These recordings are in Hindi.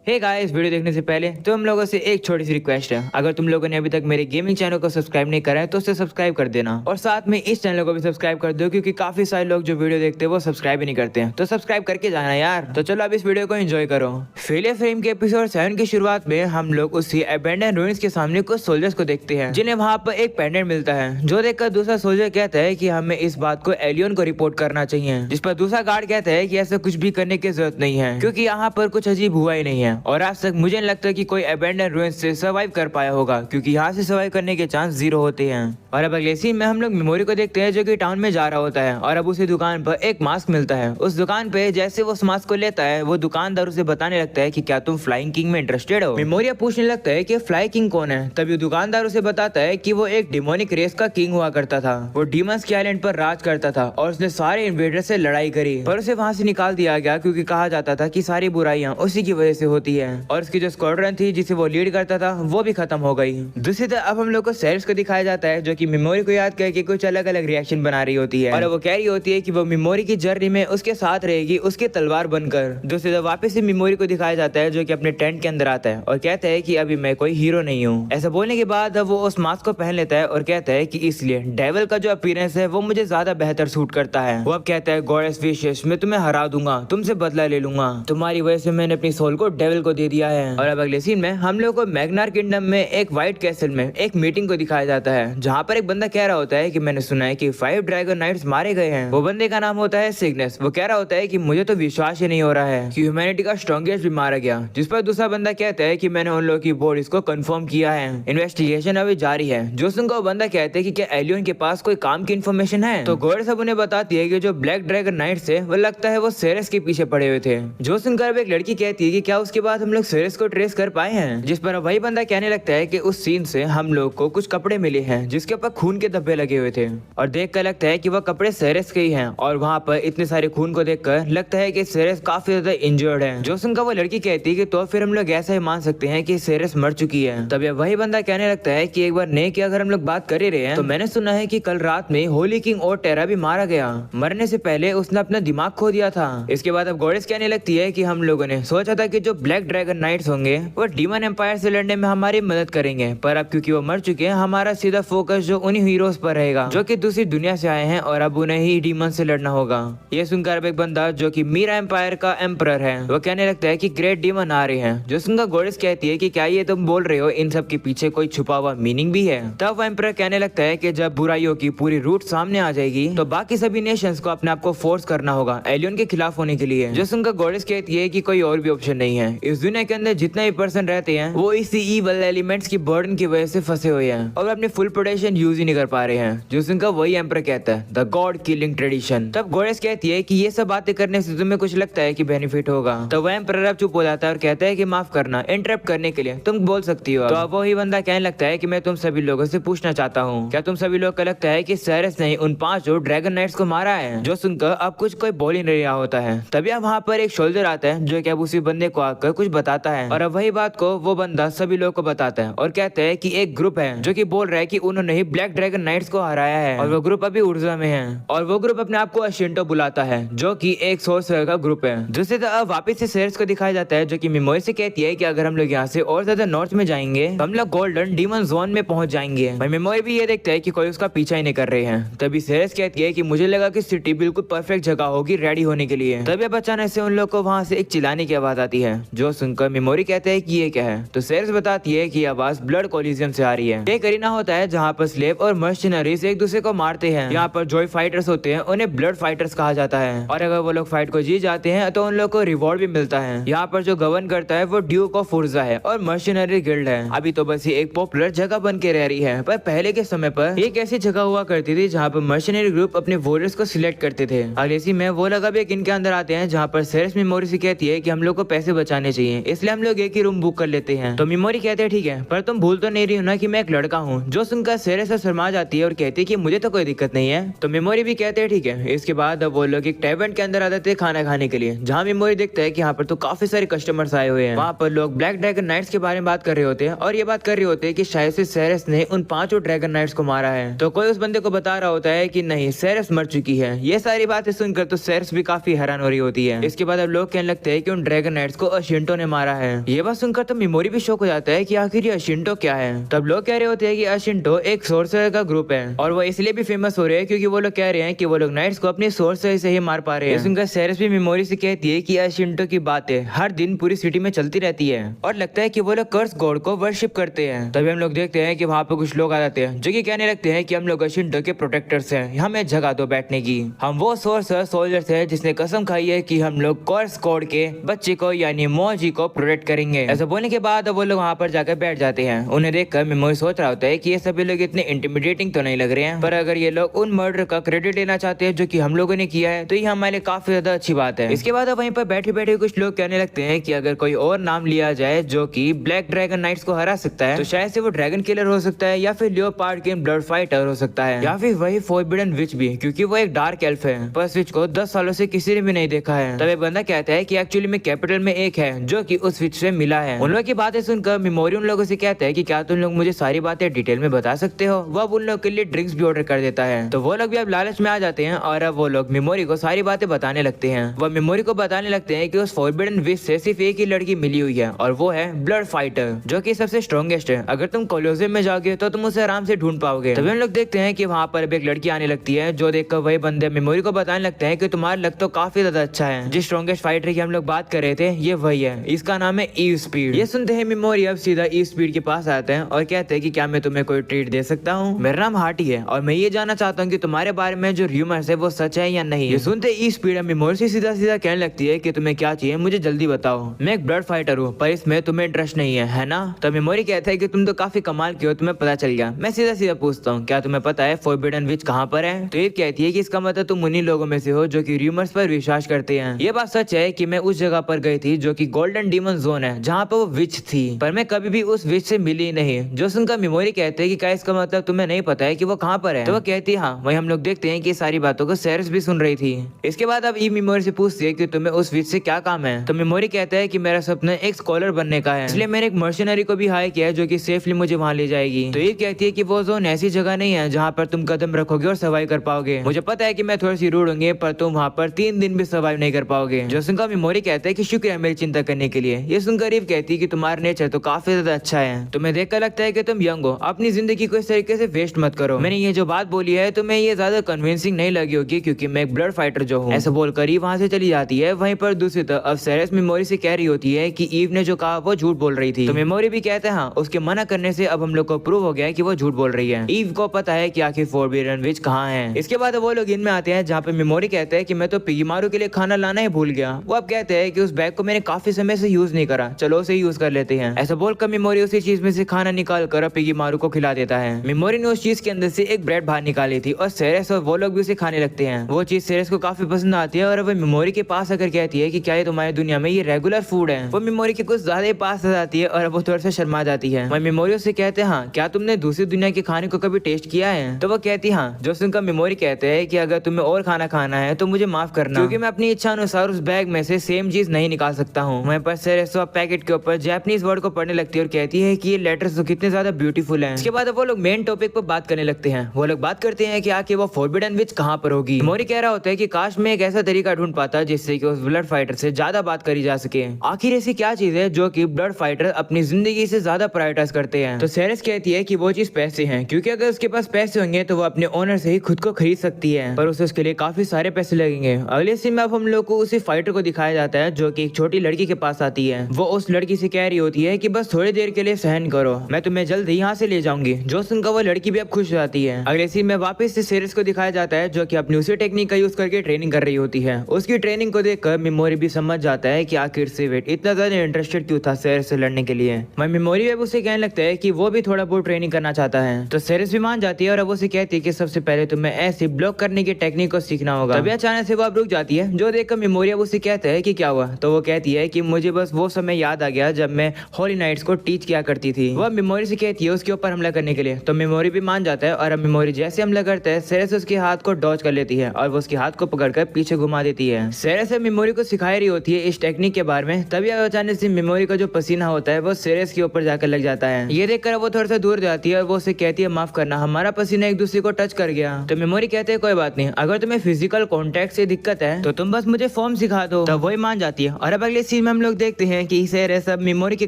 हे गाइस, वीडियो देखने से पहले तो हम लोगों से एक छोटी सी रिक्वेस्ट है। अगर तुम लोगों ने अभी तक मेरे गेमिंग चैनल को सब्सक्राइब नहीं करा है तो उसे सब्सक्राइब कर देना और साथ में इस चैनल को भी सब्सक्राइब कर दो, क्योंकि काफी सारे लोग जो वीडियो देखते हैं वो सब्सक्राइब ही नहीं करते हैं। तो सब्सक्राइब करके जाना यार। तो चलो अब इस वीडियो को एंजॉय करो। फेलियर फ्रेम के एपिसोड 7 की शुरुआत में हम लोग उसी अबैंडन रूइंस के सामने कुछ सोल्जर्स को देखते हैं, जिन्हें वहाँ पर एक पेंडेंट मिलता है, जो देखकर दूसरा सोल्जर कहता है कि हमें इस बात को एलियन को रिपोर्ट करना चाहिए। जिस पर दूसरा गार्ड कहता है कि ऐसा कुछ भी करने की जरूरत नहीं है, क्योंकि यहाँ पर कुछ अजीब हुआ ही नहीं है और आज तक मुझे नहीं लगता कि कोई अबैंडन रूइंस से सर्वाइव कर पाया होगा, क्योंकि यहाँ से सर्वाइव करने के चांस 0 होते हैं। और अब अगले सीन में हम लोग मेमोरी को देखते हैं, जो कि टाउन में जा रहा होता है और अब उसी दुकान पर एक मास्क मिलता है। उस दुकान पे जैसे वो उस मास्क को लेता है, वो दुकानदार उसे बताने लगता है कि क्या तुम फ्लाइंग किंग में इंटरेस्टेड हो। मेमोरिया पूछने लगता है कि फ्लाई किंग कौन है। तभी दुकानदार उसे बताता है कि वो एक डिमोनिक रेस का किंग हुआ करता था। वो डीमंस के आइलैंड पर राज करता था और उसने सारे इन्वेडर से लड़ाई करी, पर उसे वहाँ से निकाल दिया गया, क्योंकि कहा जाता था कि सारी बुराइयां उसी की वजह से होती है। और उसकी जो स्क्वाड्रन थी जिसे वो लीड करता था वो भी खत्म हो गई। दूसरी तरफ अब हम लोग को सेरिस को दिखाया जाता है, जो कि मेमोरी को याद करके कुछ अलग अलग रिएक्शन बना रही होती है और वो कह रही होती है कि वो मेमोरी की जर्नी में उसके साथ रहेगी, उसके तलवार बनकर। दूसरी तरफ वापस से मेमोरी को दिखाया जाता है, जो कि अपने टेंट के अंदर आता है और कहता है कि अभी मैं कोई हीरो नहीं हूँ। ऐसा बोलने के बाद वो उस मास्क को पहन लेता है और कहता है कि इसलिए डेविल का जो अपीयरेंस है वो मुझे ज्यादा बेहतर सूट करता है। वो अब कहता है गॉडेस विशेष, मैं तुम्हें हरा दूंगा, तुमसे बदला ले लूंगा, तुम्हारी वजह से मैंने अपनी सोल को डेविल को दे दिया है। और अब अगले सीन में हम लोग को मैग्नार किंगडम में एक व्हाइट कैसल में एक मीटिंग को दिखाया जाता है, जहाँ पर एक बंदा कह रहा होता है कि मैंने सुना है कि 5 ड्रैगन नाइट्स मारे गए हैं। वो बंदे का नाम होता है सिग्नेस। वो कह रहा होता है कि मुझे तो विश्वास ही नहीं हो रहा है कि ह्यूमैनिटी का स्ट्रॉन्गेस्ट भी मारा गया। जिस पर दूसरा बंदा कहता है कि मैंने उन लोगों की बॉडीज को कंफर्म किया है, इन्वेस्टिगेशन अभी जारी है। जोसन को बंदा कहते हैं कि क्या एलियन के पास कोई काम की इन्फॉर्मेशन है। तो गॉड सब उन्हें बताती है कि जो ब्लैक ड्रैगन नाइट्स है वो लगता है वो सेरेस के पीछे पड़े हुए थे। जोसन कर एक लड़की कहती है कि क्या उसके बाद हम लोग सेरेस को ट्रेस कर पाए हैं। जिस पर वही बंदा कहने लगता है कि उस सीन से हम लोग को कुछ कपड़े मिले हैं जिसके ऊपर खून के धब्बे लगे हुए थे और देख कर लगता है कि वह कपड़े सेरेस के ही हैं। और वहाँ पर इतने सारे खून को देखकर लगता है कि सेरेस काफी ज्यादा इंजर्ड है। जोसन का वो लड़की कहती है कि तो फिर हम लोग ऐसा ही मान सकते हैं कि सेरेस मर चुकी है। तब वही बंदा कहने लगता है कि एक बार ने की अगर हम लोग बात कर ही रहे हैं तो मैंने सुना है कि कल रात में होली किंग और टेरा भी मारा गया। मरने से पहले उसने अपना दिमाग खो दिया था। इसके बाद अब गॉडेस कहने लगती है कि हम लोगों ने सोचा था कि जो ब्लैक ड्रैगन नाइट्स होंगे वो डीमन एम्पायर से लड़ने में हमारी मदद करेंगे, पर अब क्योंकि वो मर चुके हैं हमारा सीधा फोकस जो उन्हीं हीरोज पर रहेगा जो कि दूसरी दुनिया से आए हैं और अब उन्हें ही डीमन से लड़ना होगा। ये सुनकर अब एक बंदा जो कि मीरा एम्पायर का एम्परर है वो कहने लगता है कि ग्रेट डीमन आ रहे हैं। जो सुनकर गॉडेस कहती है कि क्या ये तुम बोल रहे हो इन सब के पीछे कोई छुपा हुआ मीनिंग भी है। तब वो एम्परर कहने लगता है कि जब बुराइयों की पूरी रूट सामने आ जाएगी तो बाकी सभी नेशंस को अपने आप को फोर्स करना होगा एलियन के खिलाफ होने के लिए। जो सुनकर गॉडेस कहती है कि कोई और भी ऑप्शन नहीं है। इस दुनिया के अंदर जितने भी पर्सन रहते हैं वो इसी ईवल एलिमेंट्स की बर्डन की वजह से फंसे हुए हैं और अपने फुल प्रोटेक्शन यूज ही नहीं कर पा रहे हैं। जो सुनकर वही एम्परर कहता है द गॉड किलिंग ट्रेडिशन। तब गॉडेस कहती है कि ये सब बातें करने से तुम्हें कुछ लगता है कि बेनिफिट होगा। तो वह एम्परर अब चुप हो जाता है और कहता है कि माफ करना, इंटरप्ट करने के लिए तुम बोल सकती हो। तो अब वही बंदा कहने लगता है कि मैं तुम सभी लोगों से पूछना चाहता हूँ, क्या तुम सभी लोग को लगता है कि सेरेस ने उन 5 ड्रैगन नाइट्स को मारा है। जो सुनकर अब कुछ कोई बोल ही नहीं रहा होता है। तभी अब वहाँ पर एक सोल्जर आता है जो कि अब उसी बंदे को आकर कुछ बताता है और अब वही बात को वो बंदा सभी लोगों को बताता है और कहता है कि एक ग्रुप है जो कि बोल रहा है कि उन्होंने ही ब्लैक ड्रैगन नाइट्स को हराया है और वो ग्रुप अभी ऊर्जा में है और वो ग्रुप अपने आप को अशिंटो बुलाता है, जो कि एक सोर्सर का ग्रुप है। जिससे अब वापस से सेरेस को दिखाया जाता है, जो कि मेमोरी से कहती है कि अगर हम लोग यहाँ से और ज्यादा नॉर्थ में जाएंगे तो हम लोग गोल्डन डीमन जोन में पहुंच जाएंगे। मेमोरी भी ये देखता है कि कोई उसका पीछा ही नहीं कर रहे हैं। तभी सेरेस कहती है कि मुझे लगा कि सिटी बिल्कुल परफेक्ट जगह होगी रेडी होने के लिए। तभी अचानक से उन लोग को वहाँ से एक चिल्लाने की आवाज आती है, जो सुनकर मेमोरी कहते हैं कि ये क्या है। तो सेरेस बताती है कि आवाज ब्लड कोलिजियम से आ रही है। एक अरीना होता है जहाँ पर स्लेव और मर्चेनरीज एक दूसरे को मारते हैं। यहाँ पर जो फाइटर्स होते हैं उन्हें ब्लड फाइटर्स कहा जाता है और अगर वो लोग फाइट को जीत जाते हैं तो उन लोग को रिवॉर्ड भी मिलता है। यहाँ पर जो गवर्न करता है वो ड्यूक ऑफ फुर्जा है और मर्चेनरी गिल्ड है। अभी तो बस ये एक पॉपुलर जगह बन के रह रही है, पर पहले के समय पर एक ऐसी जगह हुआ करती थी जहाँ पर मर्चेनरी ग्रुप अपने वॉरियर्स को सिलेक्ट करते थे। अगले में वो लोग अब एक इनके अंदर आते हैं जहाँ पर सेरेस मेमोरी से कहती है कि हम लोग को पैसे बचाने चाहिए, इसलिए हम लोग एक ही रूम बुक कर लेते हैं। तो मेमोरी कहते हैं ठीक है, पर तुम भूल तो नहीं रही हो ना कि मैं एक लड़का हूँ। जो सुनकर सेरेस शर्मा जाती है और कहती है कि मुझे तो कोई दिक्कत नहीं है। तो मेमोरी भी कहते हैं ठीक है। इसके बाद अब वो लोग एक टेबन के अंदर आ जाते हैं खाना खाने के लिए, जहाँ मेमोरी देखता है कि यहाँ पर तो काफी सारे कस्टमर्स आए हुए हैं। वहाँ पर लोग ब्लैक ड्रैगन नाइट्स के बारे में बात कर रहे होते हैं और ये बात कर रहे होते हैं कि शायद से सेरेस ने उन 5 ड्रैगन नाइट्स को मारा है। तो कोई उस बंदे को बता रहा होता है कि नहीं, सेरेस मर चुकी है। ये सारी बातें सुनकर तो सेरेस भी काफी हैरान हो रही होती है। इसके बाद अब लोग कहने लगते हैं कि उन ड्रैगन नाइट्स को अशिंटो ने मारा है। ये बात सुनकर तो मेमोरी भी शौक हो जाता है कि आखिर ये अशिंटो क्या है। तब लोग कह रहे होते हैं कि अशिंटो एक सोर्सर का ग्रुप है और वो इसलिए भी फेमस हो रहे हैं क्योंकि वो लोग कह रहे हैं कि वो लोग नाइट्स को अपनी सोर्सर से ही मार पा रहे हैं। सुनकर सेरेस भी मेमोरी से कहती है कि अशिंटो की बातें हर दिन पूरी सिटी में चलती रहती है और लगता है कि वो लोग कर्स गॉड को वर्शिप करते हैं। तभी हम लोग देखते हैं कि वहाँ पे कुछ लोग आ जाते हैं जो कि कहने लगते हैं कि हम लोग अशिंटो के प्रोटेक्टर्स हैं, हमें जगह दो बैठने की। हम वो सोर्सर सोल्जर्स हैं जिसने कसम खाई है कि हम लोग कर्स गॉड के बच्चे को यानी मोजी को प्रोटेक्ट करेंगे। ऐसा बोलने के बाद वो लोग वहाँ पर जाकर बैठ जाते हैं। उन्हें देखकर मेमोरी सोच रहा होता है कि ये सभी लोग इतने इंटिमिडेटिंग तो नहीं लग रहे हैं, पर अगर ये लोग उन मर्डर का क्रेडिट लेना चाहते हैं जो कि हम लोगों ने किया है तो ये हमारे लिए काफी ज्यादा अच्छी बात है। इसके बाद वहीं पर बैठे बैठे कुछ लोग कहने लगते हैं कि अगर कोई और नाम लिया जाए जो कि ब्लैक ड्रैगन नाइट्स को हरा सकता है तो शायद से वो ड्रैगन किलर हो सकता है या फिर लियोपार्ड किंग ब्लड फाइटर हो सकता है या फिर वही फॉरबिडन विच भी, क्योंकि वो एक डार्क एल्फ है पर विच को 10 सालों से किसी ने भी नहीं देखा है। तब एक बंदा कहता है कि एक्चुअली में कैपिटल में एक है जो कि उस विच से मिला है। उन लोगों की बातें सुनकर मेमोरी उन लोगों से कहता है कि क्या तुम लोग मुझे सारी बातें डिटेल में बता सकते हो। वो अब उन लोगों के लिए ड्रिंक्स भी ऑर्डर कर देता है। तो वो लोग भी अब लालच में आ जाते हैं और अब वो लोग मेमोरी को सारी बातें बताने लगते हैं। वो मेमोरी को बताने लगते हैं कि उस फॉरबिडन विच से सिर्फ एक ही लड़की मिली हुई है और वो है ब्लड फाइटर जो कि सबसे स्ट्रॉन्गेस्ट है। अगर तुम कोलोसियम में जाओगे तो तुम उसे आराम से ढूंढ पाओगे। तभी हम लोग देखते हैं कि वहाँ पर एक लड़की आने लगती है जो देखकर वही बंदे मेमोरी को बताने लगते हैं कि तुम्हारा लक तो काफी ज्यादा अच्छा है। जिस स्ट्रॉन्गेस्ट फाइटर की हम लोग बात कर रहे थे ये वही है, इसका नाम है ईव स्पीड। ये सुनते हैं मेमोरी अब सीधा ईव स्पीड के पास आते हैं और कहते हैं कि क्या मैं तुम्हें कोई ट्रीट दे सकता हूँ। मेरा नाम हार्टी है और मैं ये जानना चाहता हूँ कि तुम्हारे बारे में जो र्यूमर्स है वो सच है या नहीं। ये सुनते ईव स्पीड मेमोरी से सीधा सीधा कहने लगती है कि तुम्हें क्या चाहिए मुझे जल्दी बताओ। मैं एक ब्लड फाइटर हूँ पर इसमें तुम्हें इंटरेस्ट नहीं है ना। तो मेमोरी कहता है कि तुम तो काफी कमाल की हो, तुम्हें पता चल गया। मैं सीधा सीधा पूछता हूँ क्या तुम्हें पता है फॉरबिडन विच कहाँ पर है। तो ईव कहती है कि इसका मतलब तुम उन्हीं लोगों में से हो जो कि र्यूमर्स पर विश्वास करते हैं। ये बात सच है कि मैं उस जगह पर गई थी जो कि गोल्डन डीमन जोन है जहाँ पर वो विच थी, पर मैं कभी भी उस विच से मिली नहीं। जो सुनकर मेमोरी कहते हैं कि क्या इसका मतलब तुम्हें नहीं पता है कि वो कहाँ पर है। तो वो कहती है हाँ। वही हम लोग देखते हैं कि सारी बातों को सेरेस भी सुन रही थी। इसके बाद अब ईव मेमोरी से पूछती है कि तुम्हें उस विच से क्या काम है। तो मेमोरी कहता है कि मेरा सपना एक स्कॉलर बनने का है, इसलिए मैंने एक मर्शनरी को भी हायर किया है जो कि सेफली मुझे वहाँ ले जाएगी। तो ईव कहती है कि वो जोन ऐसी जगह नहीं है जहाँ पर तुम कदम रखोगे और सर्वाइव कर पाओगे। मुझे पता है कि मैं थोड़ी सी रूड होंगे पर तुम वहाँ पर 3 दिन भी सर्वाइव नहीं कर पाओगे। जो सुनकर मेमोरी कहता है कि शुक्रिया मेरी चिंता करने के लिए। ये सुनकर ईव कहती है कि तुम्हारा नेचर तो काफी ज्यादा अच्छा है, तुम्हें देखकर लगता है कि तुम यंग हो, अपनी जिंदगी को इस तरीके से वेस्ट मत करो। मैंने ये जो बात बोली है तुम्हें ये ज्यादा कन्विंसिंग नहीं लगी होगी क्योंकि मैं एक ब्लड फाइटर जो हूँ। ऐसा बोलकर ईव वहाँ से चली जाती है। वहीं पर दूसरी तरफ अब सेरेस मेमोरी से कह रही होती है कि ईव ने जो कहा वो झूठ बोल रही थी। तो मेमोरी भी कहते हैं हाँ, उसके मना करने से अब हम लोग को प्रूव हो गया है कि वो झूठ बोल रही है। ईव को पता है कि आखिर फॉरबिडन विच कहाँ है। इसके बाद वो लोग इनमें आते हैं जहाँ पे मेमोरी कहते हैं कि मैं तो पिगीमारू के लिए खाना लाना ही भूल गया। वो अब कहते हैं कि उस बैग को मैंने काफी समय से यूज नहीं करा, चलो उसे यूज कर लेते हैं। ऐसा बोलकर मेमोरी उसी चीज में से खाना निकाल कर पिगीमारू को खिला देता है। मेमोरी ने उस चीज के अंदर से एक ब्रेड बाहर निकाली थी और सेरेस और वो लोग भी उसे खाने लगते हैं। वो चीज सेरेस को काफी पसंद आती है और वो मेमोरी के पास आकर कहती है कि क्या ये तुम्हारी दुनिया में ये रेगुलर फूड है। वो मेमोरी के कुछ ज्यादा पास आ जाती है और वो थोड़ा सा शर्मा जाती है। वह मेमोरी उससे कहते हैं हाँ, क्या तुमने दूसरी दुनिया के खाने को कभी टेस्ट किया है। तो वो कहती हाँ। जो सुनकर मेमोरी कहते हैं कि अगर तुम्हें और खाना खाना है तो मुझे माफ करना, क्योंकि मैं अपनी इच्छा अनुसार उस बैग में से सेम चीज नहीं निकाल सकता हूँ। वहीं पर सेरेस पैकेट के ऊपर जापानीज वर्ड को पढ़ने लगती है और कहती है कि ये लेटर्स तो कितने ज्यादा ब्यूटीफुल हैं। इसके बाद वो लोग मेन टॉपिक पर बात करने लगते हैं। वो लोग बात करते हैं कि आखिर वो फॉरबिडन विच कहाँ पर होगी। मेमोरी कह रहा होता है कि काश मैं एक ऐसा तरीका ढूंढ पाता जिससे कि उस ब्लड फाइटर से ज्यादा बात करी जा सके। आखिर ऐसी क्या चीज है जो कि ब्लड फाइटर अपनी जिंदगी से ज्यादा प्रायोरिटाइज करते हैं। तो सेरेस कहती है कि वो चीज पैसे हैं, क्योंकि अगर उसके पास पैसे होंगे तो वो अपने ओनर से ही खुद को खरीद सकती है, पर उसे उसके लिए काफी सारे पैसे लगेंगे। अगले सीन में अब हम लोग को उसी फाइटर को दिखाया जाता है जो कि एक छोटी लड़की के पास आती है। वो उस लड़की से कह रही होती है कि बस थोड़ी देर के लिए सहन करो, मैं तुम्हें जल्द ही यहाँ से ले जाऊंगी। जो सुनकर वो लड़की भी अब खुश हो जाती है। अगले सीन में वापस से सेरेस को दिखाया जाता है जो कि अपनी उसी टेक्निक का यूज करके ट्रेनिंग कर रही होती है। उसकी ट्रेनिंग को देखकर मेमोरी भी समझ जाता है कि आखिर सिवेट इतना ज्यादा इंटरेस्टेड क्यों था सेरेस से लड़ने के लिए। मैं मेमोरी अब उसे कहने लगता है कि वो भी थोड़ा बहुत ट्रेनिंग करना चाहता है। तो सेरेस भी मान जाती है और अब उसे कहती है कि सबसे पहले तुम्हें ऐसे ब्लॉक करने की टेक्निक को सीखना होगा। तभी अचानक से वो अब रुक जाती है। जो देखकर मेमोरी अब उसे कहता है कि क्या हुआ। तो वो कहती है कि मुझे बस वो समय याद आ गया जब मैं हॉली नाइट्स को टीच किया करती थी। वो मेमोरी से कहती है उसके ऊपर हमला करने के लिए। तो मेमोरी भी मान जाता है और अब मेमोरी जैसे हमला करता है सेरेस उसके हाथ को डॉज कर लेती है और वो उसके हाथ को पकड़कर पीछे घुमा देती है। सेरेस मेमोरी को सिखाई रही होती है इस टेक्निक के बारे में। तभी अचानक से मेमोरी का जो पसीना होता है वो सेरेस के ऊपर जाकर लग जाता है। ये देखकर वो थोड़ा सा दूर जाती है और वो उसे कहती है माफ करना, हमारा पसीना एक दूसरे को टच कर गया। तो मेमोरी कहते हैं कोई बात नहीं, अगर तुम्हें फिजिकल कॉन्टेक्ट से दिक्कत है तो तुम बस मुझे फॉर्म सिखा दो। तब वही मान जाती है। और अब अगले सीन में हम लोग देखते हैं कि सेरेस सब मेमोरी के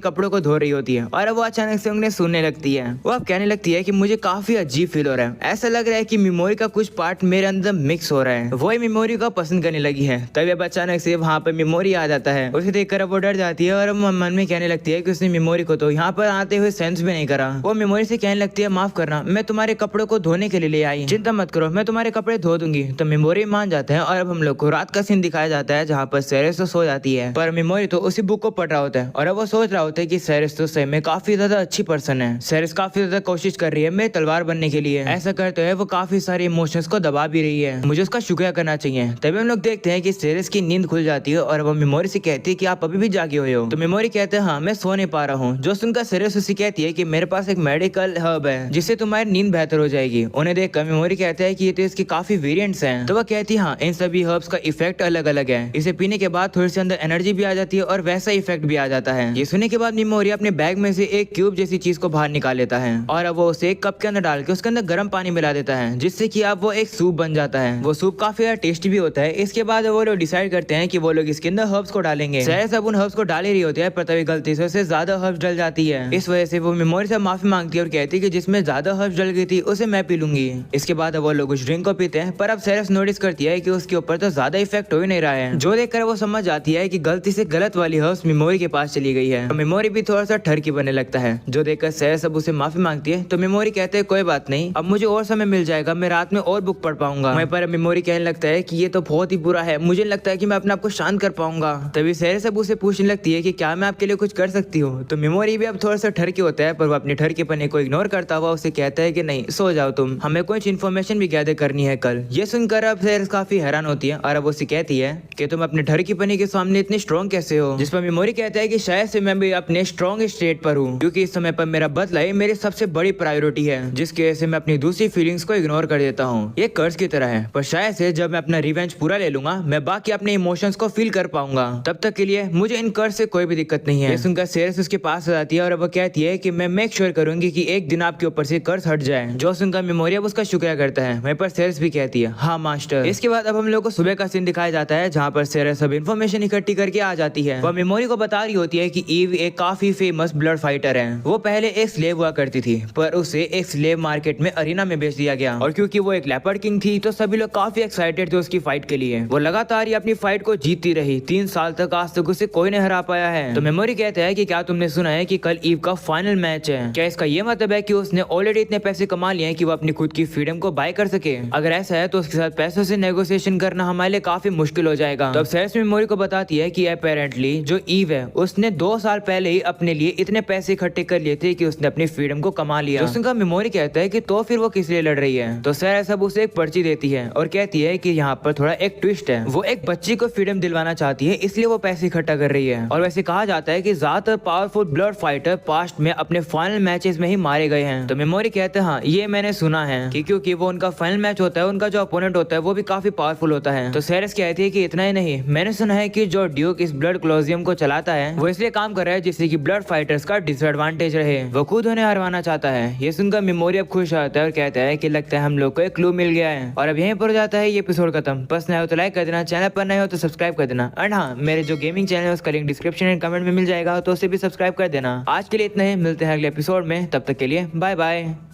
कपड़ों को धो रही होती है और अब वो अचानक से उन्हें सुनने लगती है। वो अब कहने लगती है कि मुझे काफी अजीब फील हो रहा है, ऐसा लग रहा है कि मेमोरी का कुछ पार्ट मेरे अंदर मिक्स हो रहा है। वही मेमोरी को पसंद करने लगी है। तभी अब अचानक से वहाँ पर मेमोरी आ जाता है। उसे देखकर अब वो डर जाती है और मन में कहने लगती है कि उसने मेमोरी को तो यहाँ पर आते हुए सेंस भी नहीं करा। वो मेमोरी से कहने लगती है माफ करना, मैं तुम्हारे कपड़ों को धोने के लिए ले आई, चिंता मत करो, मैं तुम्हारे कपड़े धो दूंगी। तो मेमोरी मान जाते हैं और अब हम लोग को रात का सीन दिखाया जाता है जहाँ पर सेरेस तो सो जाती है, पर मेमोरी तो उसी बुक को पढ़ रहा होता है और अब वो सोच रहा होता है कि सेरेस तो सही में काफी ज्यादा अच्छी पर्सन है। सेरेस काफी ज्यादा कोशिश कर रही है मेरे तलवार बनने के लिए। ऐसा करते हुए वो काफी सारे इमोशंस को दबा भी रही है। मुझे उसका शुक्रिया करना चाहिए। तभी हम लोग देखते हैं कि सेरेस की नींद खुल जाती है और वो मेमोरी से कहती है कि आप अभी भी जागे हुए हो। तो मेमोरी कहते हैं हाँ मैं सो नहीं पा रहा हूँ। जो सुनकर सेरेस उसे कहती है कि मेरे पास एक मेडिकल हर्ब है जिससे तुम्हारी नींद बेहतर हो जाएगी। उन्हें देखकर मेमोरी कहता है कि ये तो इसके काफी वेरिएंट्स हैं। तो वह कहती है हाँ इन सभी हर्ब्स का इफेक्ट अलग अलग है, इसे पीने के बाद थोड़ी सी अंदर एनर्जी भी आ जाती है और वैसा इफेक्ट भी आ जाता है। ये सुनने के बाद मेमोरी अपने बैग में से एक क्यूब जैसी चीज को बाहर निकाल लेता है और अब वो उसे एक कप के अंदर डाल के उसके अंदर गर्म पानी मिला देता है जिससे कि अब वो एक सूप बन जाता है। वो सूप काफी ज्यादा टेस्टी भी होता है। इसके बाद वो लोग डिसाइड करते हैं कि वो लोग इसके अंदर हर्ब्स को डालेंगे। शायद सब उन हर्ब्स को डाल ही रही होती है पर तभी गलती से उससे ज्यादा हर्ब्स डल जाती है। इस वजह से वो मेमोरी से माफी मांगती है और कहती है कि जिसमें ज्यादा हर्ब्स डल गई थी उसे मैं पी लूंगी। इसके बाद वो लोग उस ड्रिंक को पीते हैं पर अब सेरेस नोटिस करती है कि उसके ऊपर तो ज्यादा इफेक्ट हो ही नहीं रहा है। जो देखकर वो समझ जाती है कि गलती से गलत वाली हर्ब्स मेमोरी के पास चली गई है। मेमोरी भी थोड़ा सा ठरकी बनने लगता है। जो देखकर सेरेस अब उसे माफी मांगती है तो मेमोरी कहते हैं कोई बात नहीं, अब मुझे और समय मिल जाएगा, मैं रात में और बुक पढ़ पाऊंगा। वहीं पर मेमोरी कहने लगता है कि ये तो बहुत ही बुरा है, मुझे लगता है कि मैं अपने आप को शांत कर पाऊंगा। तभी सेरेस अब उसे पूछने लगती है कि क्या मैं आपके लिए कुछ कर सकती हूँ। तो मेमोरी भी अब थोड़ा सा ठरकी होता है पर वो अपने ठरकीपने को इग्नोर करता हुआ उसे कहता है कि नहीं सो जाओ तुम, हमें कुछ इन्फॉर्मेशन भी गैदर करनी है कल। ये सुनकर अब सेरेस काफी हैरान होती है और अब उसे कहती है कि तुम अपने ठरकीपने के सामने इतने स्ट्रॉन्ग कैसे हो। जिस पर मेमोरी कहता है कि शायद से मैं भी अपने स्ट्रॉन्ग स्टेट पर हूँ क्योंकि इस समय पर मेरा बदला ही मेरी सबसे बड़ी प्रायोरिटी है, जिसकी वजह से मैं अपनी दूसरी फीलिंग्स को इग्नोर कर देता हूँ। ये कर्ज की तरह है पर शायद से जब मैं अपना रिवेंज पूरा ले लूंगा मैं बाकी अपने इमोशंस को फील कर पाऊंगा। तब तक के लिए मुझे इन कर्ज से कोई भी दिक्कत नहीं है। सुनकर सेरेस उसके पास आ जाती है और वो कहती है कि मैं मेक श्योर करूंगी कि एक दिन आपके ऊपर से कर्ज हट जाए। जो सुनकर मेमोरी अब उसका शुक्रिया करता है। वहीं पर सेरेस भी कहती है हाँ मास्टर। इसके बाद अब हम लोग को सुबह का सीन दिखाया जाता है जहाँ पर सेरेस सब इन्फॉर्मेशन इकट्ठी करके आ जाती है। वह मेमोरी को बता रही होती है कि ईव एक काफी फेमस ब्लड फाइटर है। वो पहले एक स्लेव हुआ करती थी पर उसे एक स्लेव मार्केट में अरीना में बेच दिया गया और क्योंकि वो एक लेपर्ड किंग थी तो सभी लोग काफी एक्साइटेड थे उसकी फाइट के लिए। वो लगातार ही अपनी फाइट को जीतती रही 3 साल तक, आज तक उसे कोई नहीं हरा पाया है। तो मेमोरी कहता है कि क्या तुमने सुना है कि कल ईव का फाइनल मैच है, क्या इसका ये मतलब है कि उसने ऑलरेडी इतने पैसे कमा लिए हैं कि वो अपनी खुद की फ्रीडम को बाय कर सके। अगर ऐसा है तो उसके साथ पैसों से नेगोशिएशन करना हमारे लिए काफी मुश्किल हो जाएगा। तो अब सेरेस मेमोरी को बताती है कि अपेरेंटली जो ईव है उसने 2 साल पहले ही अपने लिए इतने पैसे इकट्ठे कर लिए थे कि उसने अपनी फ्रीडम को कमा लिया। तो उसका मेमोरी कहता है कि तो फिर वो किस लिए लड़ रही है। तो सेरेस अब उसे एक पर्ची देती है और कहती है कि यहाँ पर थोड़ा एक ट्विस्ट है। वो एक बच्ची को फ्रीडम दिलवाना चाहती है इसलिए वो पैसे इकट्ठा कर रही है। और वैसे कहा जाता है कि ज्यादातर पावरफुल ब्लड फाइटर पास्ट में अपने फाइनल मैचेस में ही मारे गए हैं। तो मेमोरी कहते हैं हाँ ये मैंने सुना है कि क्योंकि वो उनका फाइनल मैच होता है उनका जो अपोनेंट होता है वो भी काफी पावरफुल होता है। तो सेरेस कहती है कि इतना ही नहीं, मैंने सुना है कि जो ड्यूक इस ब्लड क्लोजियम को चलाता है वो इसलिए काम कर रहा है जिससे कि ब्लड फाइटर्स का डिसएडवांटेज रहे, वो खुद उन्हें हरवाना चाहता है। ये सुनकर मेमोरी अब खुश आता है और कहता है कि लगता है हम लोग को एक क्लू मिल गया है। और अब यहीं पर जाता है ये एपिसोड खत्म। पसंद आया हो तो लाइक कर देना, चैनल पर नए हो तो सब्सक्राइब कर देना। एंड हाँ मेरे जो गेमिंग चैनल है उसका लिंक डिस्क्रिप्शन एंड कमेंट में मिल जाएगा तो उसे भी सब्सक्राइब कर देना। आज के लिए इतना ही, मिलते हैं अगले एपिसोड में, तब तक के लिए बाय बाय।